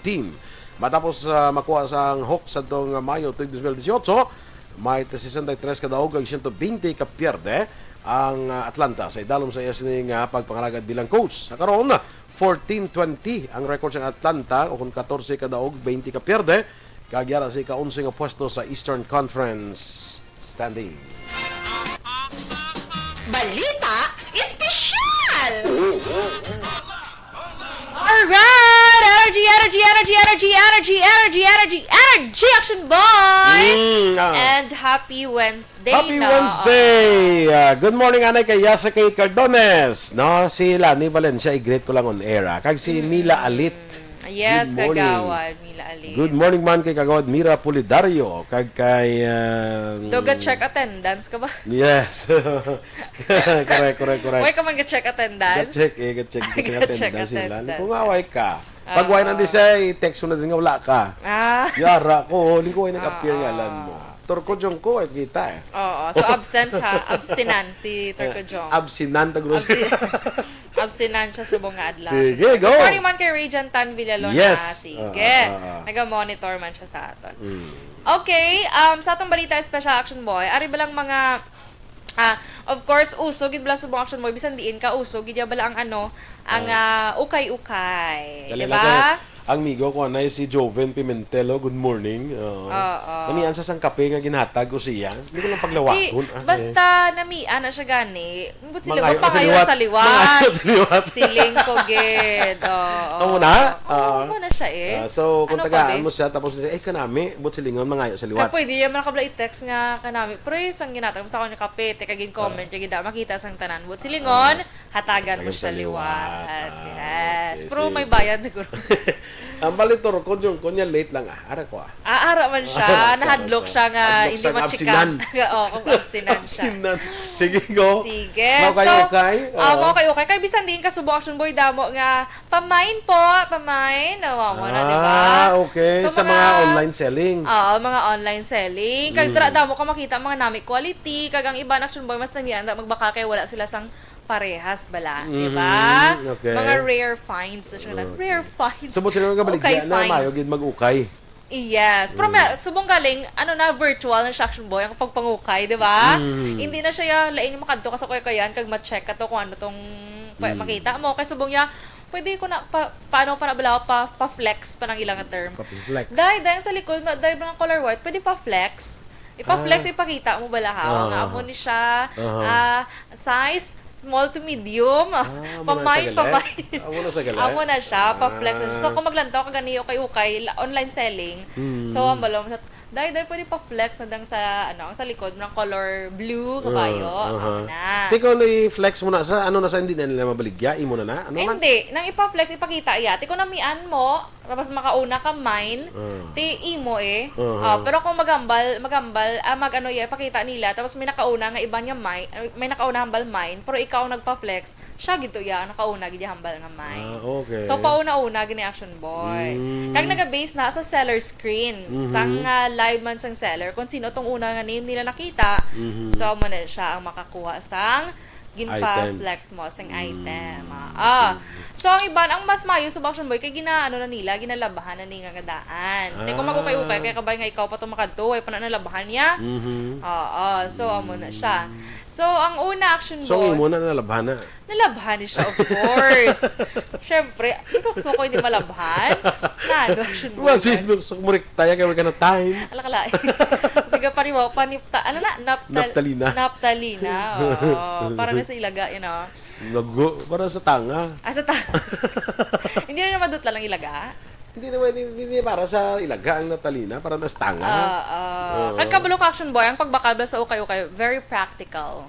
team. Matapos makuha sang Hawks sa Mayo 2018, may 63 ka daog ag 120 ka pierde ang Atlanta sa idalom sa iya sining pagpangalagad bilang coach. Sa karon 14-20 ang record sa Atlanta o kung 14 ka daog 20 ka pierde kagyara sa ika-11 nga pwesto sa Eastern Conference standing. Balita Espesyal! Alright! Energy, Action Boy! And happy Wednesday Wednesday! Good morning, anay kay Yasakay Cardones. No, si Lani Valencia, i-greet ko lang on air. Kag si Mila Alit. Yes, Good morning. kagawad, Mila Ali. Good morning man kay kagawad Mira Pulidario kag kay Doga check attendance ka ba? Yes. correct. Why ka man ga-check attendance? Ga-check Ga-check attendance sila. attendance. Kung away ka. Pag why nang disay, text mo na din nga wala ka. Yara ko, lingko ay nag-appear ngalan mo. Turko Jong ko ay kita eh. Oo, so absent siya, absinan si Turko Jong. Absinan ta gross. Absinan siya subong nga adlaw. Sige, go. Good morning man kay Regent Tan Villalona. Yes. Sige. Naga-monitor man siya sa aton. Okay, sa atong balita Special Action Boy, ari ba lang mga of course, uso gid bala subong action boy bisan diin ka uso gid bala ang ang ukay-ukay, di ba? Ang migo ko na si Joven Pimentel. Good morning. Namian sa sang kape nga ginhatag ko siya. Hindi ko lang paglawakon. Basta namian na siya gani. But sila Mangayo ko pangayo sa liwat. Mangayo sa liwat. Siling ko gid. Amo na? Oo, na siya eh. So, kung Ano tagaan pa, be? mo siya, tapos siya, kanami, but silingon, mangayo sa liwat. Kaya pwede yung mga kabla i-text nga kanami. Pre, sang ginatag mo sa kanya kape, teka gin comment, yung gida, makita sang tanan. But silingon, hatagan mo siya liwat. Yes. Pero may bayad na guro. Ang balitor ko, yung kunya late lang Ara ko Ara man siya, nahadlok siya nga, Hadlok hindi siya, mo absinan. Oo, kung absinan siya. Absinan. Sige, go. Sige. Mau kayo, okay? Mau kayo, okay. Kaya bisan din ka subo action boy damo nga, pamain po, pamain. Nawa mo na, di ba? Okay. So, sa mga online selling. Oo, mga online selling. Kag damo ka makita mga nami quality, kag ang iba action boy mas namian magbaka kay wala sila sang parehas bala, di ba? Okay. Mga rare finds na siya. Rare finds. Subot sila mga baligya na mayo gid mag-ukay. Yes. Pero subong galing, virtual na siya action boy, ang pagpangukay, di ba? Hindi na siya lain yung makadto ka sa kayan, kag ma-check ka to kung ano tong makita mo. Kay subong niya, pwede ko na, paano pa nabalaw, pa-flex pa ng ilang term. Pa-flex. Dahil sa likod, dahil mga color white, pwede pa-flex. Ipa-flex, ipakita mo bala ha. Nga amo ni siya, size, small to medium. Pamain. Amo na siya, pa-flex na siya. So, kung maglantaw ka ganiyo kay ukay, online selling, so, ang balong, dahil pwede pa-flex na dang sa likod ng color blue, kabayo. Na. Tiko i-flex mo na sa, na sa hindi na nila mabaligya, imo na na? Ano man? Hindi. Nang ipa-flex, ipakita iya. Tiko namian mo, tapos makauna ka mine, ti imo eh. Pero kung magambal, ipakita nila, tapos may nakauna nga iba niya mine, may nakauna hambal mine, pero ikaw nagpa-flex, siya gito ya, nakauna gid hambal nga mine. Okay. So pauna-una gini action boy. Kag naga-base na sa seller screen, sang live man sang seller, kung sino tong una nga name nila nakita, so mo na siya ang makakuha sang ginpa-flex mo sang item. So ang iban ang mas mayo sa action boy kay ginalabahan na ni nga daan. Kung magukay-ukay kay kabay nga ikaw pa to makadto ay pa na nalabahan niya. So amo na siya. So ang una action boy. So imo na nalabahan na. Nalabhan ni siya, of course. Syempre, isukso ko hindi malabhan. Action boy. Masis nung murik tayo kay wala na time. Alakala. Sige pa rin mo, Naptalina. Naptalina. Oo. Para na sa ilaga, Lago, para sa tanga. Sa tanga. Hindi na madutla lang ilaga. Hindi para sa ilaga ang natalina, para na sa tanga. Kagkabalok action boy, ang pagbakabla sa ukay-ukay, very practical.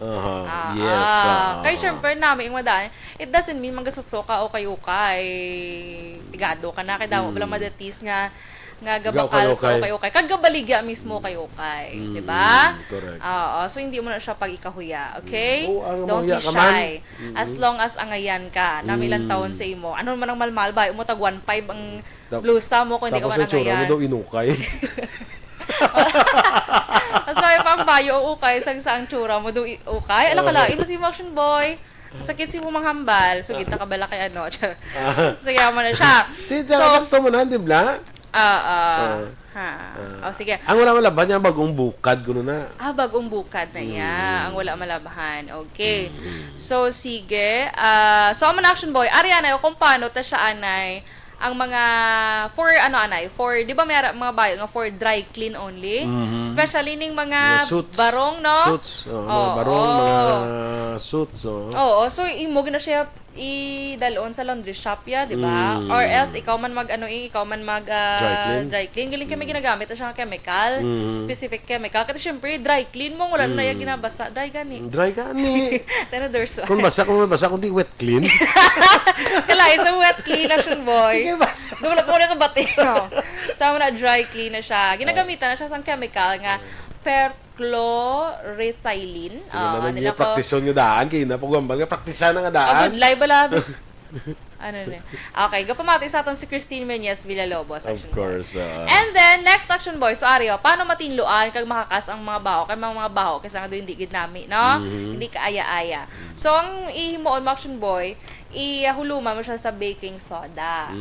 Yes. Kaya syempre namin yung madaan, it doesn't mean magasukso ka ukay-ukay. Igado ka na, kaya damo walang madatis nga gabakal sa ukay-ukay. Kagabaligya mismo ukay-ukay. Diba? Correct. So hindi mo na siya pag-ikahuya. Okay? Don't be shy. As long as angayan ka, namilang taon sa imo. Ano man ang malmal ba? Umutag 1.5 ang blusa mo kung hindi ka man tapos yung tsura mo angayan. daw inukay. Mas layo pa ang bayo o ukay, sang tsura mo do ukay. Ala kala, ino si action boy. Sakit si mo manghambal. So, kita ka bala kay Sige, mo na siya. So, mo na, di ba? Sige. Ang wala malaban niya, bagong bukad, gano'n na. Bagong bukad na iya. Ang wala malabahan. Okay. So, sige. So, ang action boy, Ariana, kung paano ta siya anay, ang mga di ba may mga bayo nga for dry clean only, especially ning mga barong, no? Suits. Mga barong, mga suits. So imo na siya idalon sa laundry shop ya, di ba? Or else ikaw man dry clean. Galing kami ginagamit na siyang chemical, specific chemical. Kasi syempre dry clean mo wala na yung ginabasa, dry gani. Kung Kung basa, kundi wet clean. Kala isa wet clean action boy. Hindi basa. Wala po na kabati. Sama na dry clean na siya. Ginagamitan na siya sa chemical nga perchlorethylene. Sige na nang praktisyon nga daan. Kaya na pagwambal nga, praktisan na nga daan. Good live balabis. Ano na. Okay, gapamati sa aton si Christine Menyes Villalobos. Of course. And then, next action boy. So, Ario, paano matinluan kag makakas ang mga baho? Kay mga baho, kasi nga doon hindi gid nami, no? Hindi ka aya-aya. So, ang ihimuon mo action boy, ihuluman mo siya sa baking soda.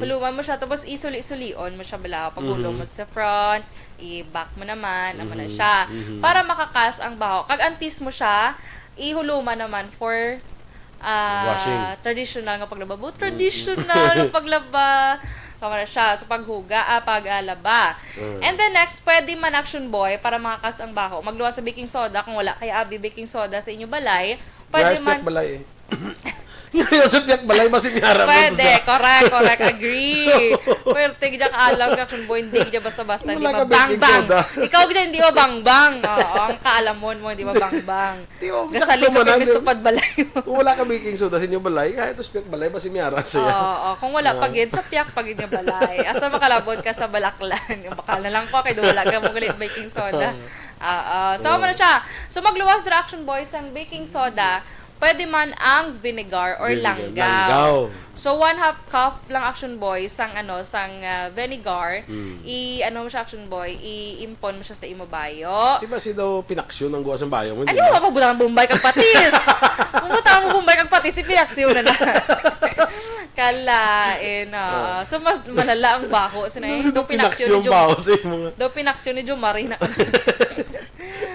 Huluman mo siya, tapos isuli-sulion mo siya bala. Pagulo mo sa front, i-back mo naman, naman na siya. Para makakas ang baho. Kag antis mo siya, ihuluman naman for washing. Traditional nga paglaba. Traditional nga paglaba. Kamara siya sa paglaba. And then next, pwede man action boy para makakas ang baho. Magluwa sa baking soda kung wala kaya baking soda sa inyo balay. Pwede man balay eh. Yung sa piyak balay, masinyaran. Pwede, correct, agree. Pero tigda ka alam ka kung hindi ka basta-basta, hindi ba bang-bang. Ikaw gida hindi ba bang-bang. Oo, ang kaalamon mo, hindi ba bang-bang. Gasali ka pagmistupad balay mo. Kung wala ka baking soda sa inyo balay, kahit ito piyak balay, masinyaran siya. Oo, kung wala pagid, sa piyak pagid niya balay. Hasta makalabot ka sa balaklan. Yung bakal na lang po, kaya wala ka mong galit baking soda. So, ano siya. So, magluwas direction boys ang baking soda. Pwede man ang vinegar or langgaw. So 1/2 cup lang action boy sang vinegar. Mo siya action boy, i-impon mo siya sa imabayo. Di ba si daw pinaksyon ang guwas ng bayo mo? Ano mo mapabutang ang Bombay kag patis? Bumutang ang Bombay kag patis, ipinaksyon na na. Kalain. So mas malala ang baho sinay. Do pinaksyon ni Jo. Do pinaksyon ni Jo Marina.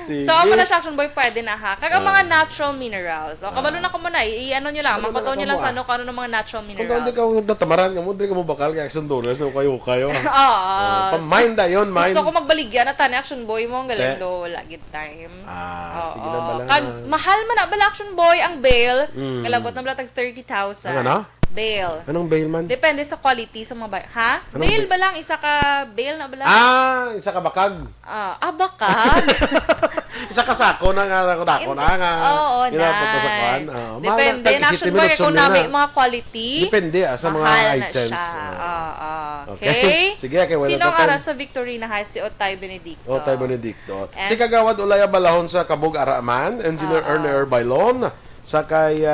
So, na siya action boy, pwede na ha. Kag ang mga natural minerals. O, kabalo na ko muna, i-ano nyo lang, mapataw nyo lang sa ano ng mga natural minerals. Kung hindi ka natamaran ka mo, hindi ka mo bakal kay Aksyon Dorel, so kayo. Mind na yun, mind. Gusto ko magbaligyan na tani action boy mo, ang galing do, lagi time. Sige na bala. Kag mahal man na bala action boy, ang bail, kalabot na bala tag 30,000. Ano? Bail. Anong bail man? Depende sa quality sa mga ha? Bail ba lang? Isa ka bail na ba lang? Isa ka bakag. Bakag? Isa ka sako na nga dako na nga. Oo, na. Sa kwan. Depende. Action boy, kung namin mga quality. Depende sa mga items. Okay? Sige, kay wala sino ang aras sa Victorina High? Si Otay Benedicto. Si Kagawad Ulaya Balahon sa Kabug Araman, Engineer Erner Bailon, sakay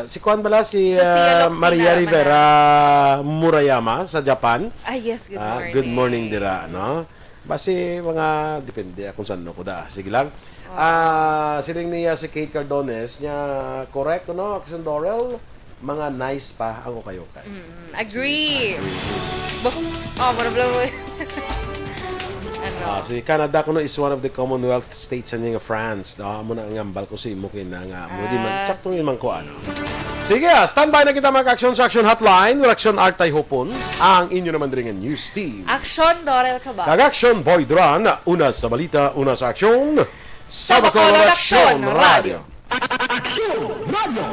si Kwan bala si Maria Rivera Murayama sa Japan. Yes, good morning. Good morning dira, no? Basi mga depende kung saan ko da. Sige lang. Siling niya si Kate Cardones niya correct no? Aksyon Dorel, mga nice pa ang ukay-ukay. Agree. Si Canada kuno is one of the Commonwealth states sa France. Amo na ang ambal ko si mo kina nga mo di man chat tong imang ko ano. Sige, standby na kita mga action sa action hotline, reaction Artay Hopon, ang inyo naman rin news team. Aksyon Dorel Cabatu. Aksyon Boy Duran, una sa balita, una sa aksyon. Sa Bacolod Aksyon Radio. Aksyon Radio.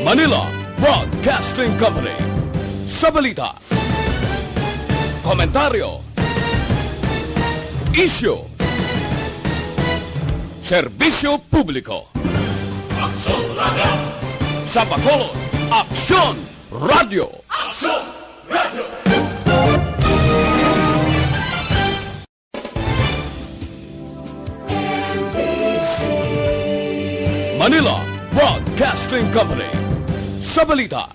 Manila Broadcasting Company. Sa balita, komentaryo, issue, serbisyo publiko. Aksyon Radio. Sa Bacolod, Aksyon Radio. Aksyon Radio. Manila Broadcasting Company. Sa balita,